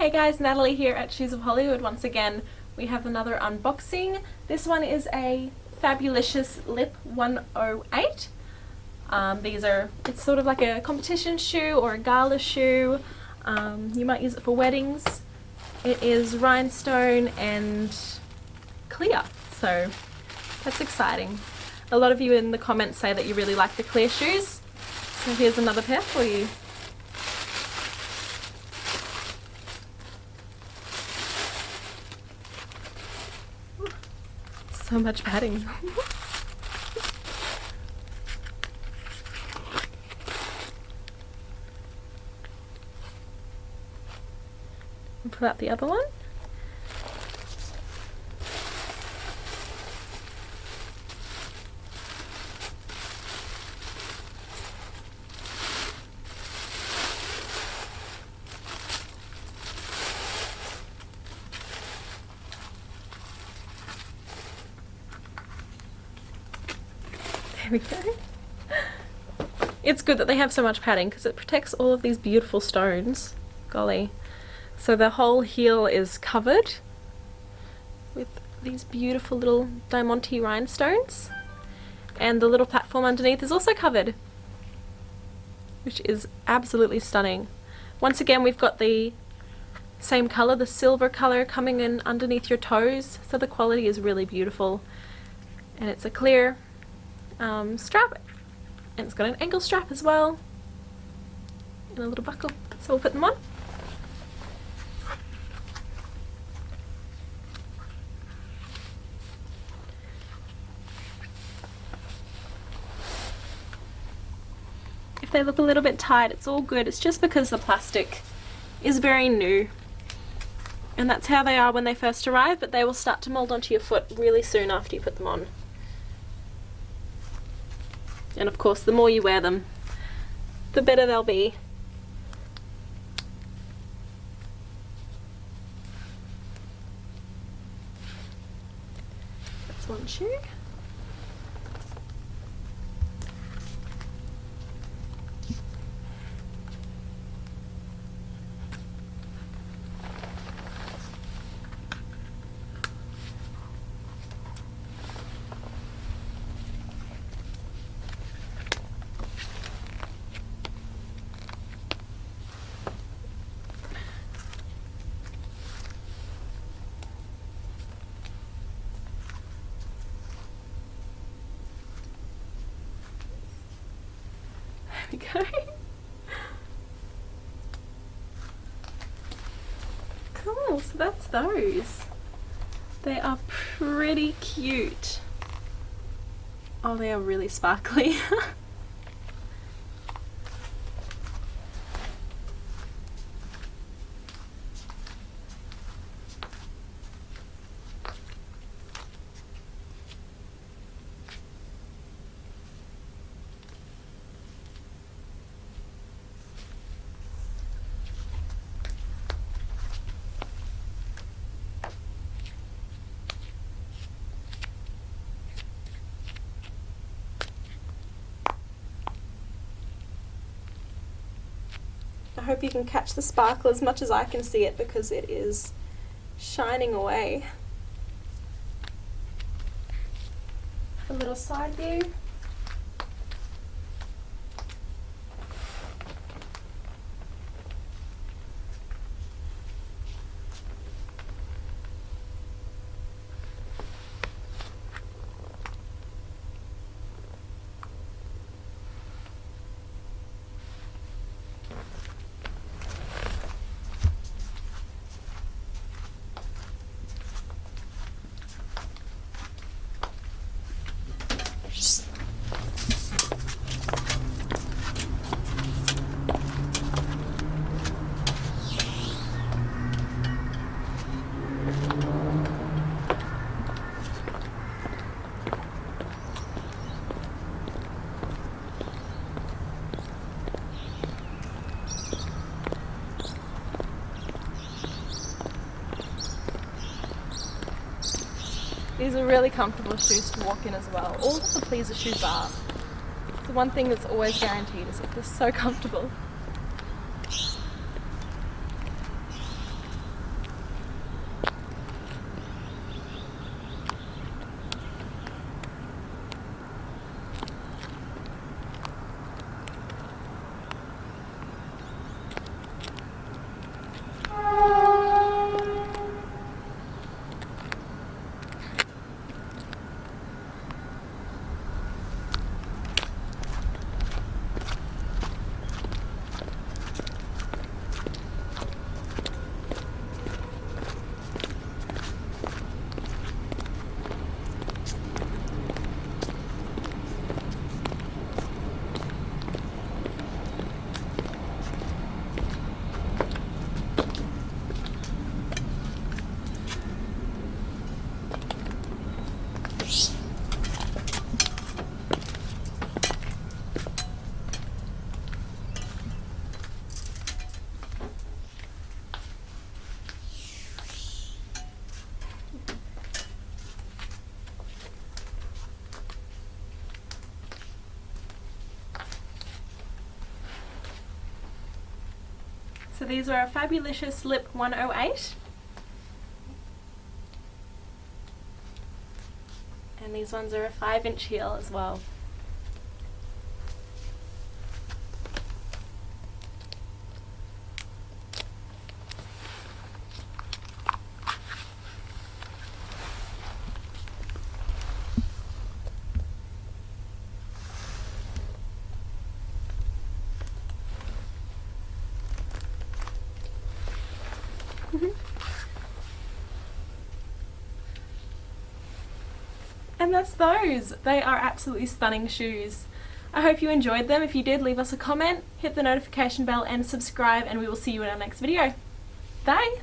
Hey guys, Natalie here at Shoes of Hollywood. Once again, we have another unboxing. This one is a Fabulicious Lip-108. It's sort of like a competition shoe or a gala shoe. You might use it for weddings. It is rhinestone and clear, so that's exciting. A lot of you in the comments say that you really like the clear shoes, so here's another pair for you. So much padding. Pull out the other one. There we go. It's good that they have so much padding because it protects all of these beautiful stones. Golly. So the whole heel is covered with these beautiful little diamante rhinestones, and the little platform underneath is also covered, which is absolutely stunning. Once again, we've got the same color, the silver color, coming in underneath your toes, so the quality is really beautiful. And it's a clear strap, and it's got an ankle strap as well, and a little buckle, so we'll put them on. If they look a little bit tight, it's all good. It's just because the plastic is very new, and that's how they are when they first arrive, but they will start to mold onto your foot really soon after you put them on. And of course, the more you wear them, the better they'll be. That's one shoe. There we go. Cool, so that's those. They are pretty cute. Oh, they are really sparkly. I hope you can catch the sparkle as much as I can see it, because it is shining away. A little side view. These are really comfortable shoes to walk in as well. All of the pleaser shoes are. The one thing that's always guaranteed is that they're so comfortable. So these are a Fabulicious Lip-108. And these ones are a 5-inch heel as well. And that's those. They are absolutely stunning shoes. I hope you enjoyed them. If you did, leave us a comment, hit the notification bell and subscribe, and we will see you in our next video. Bye!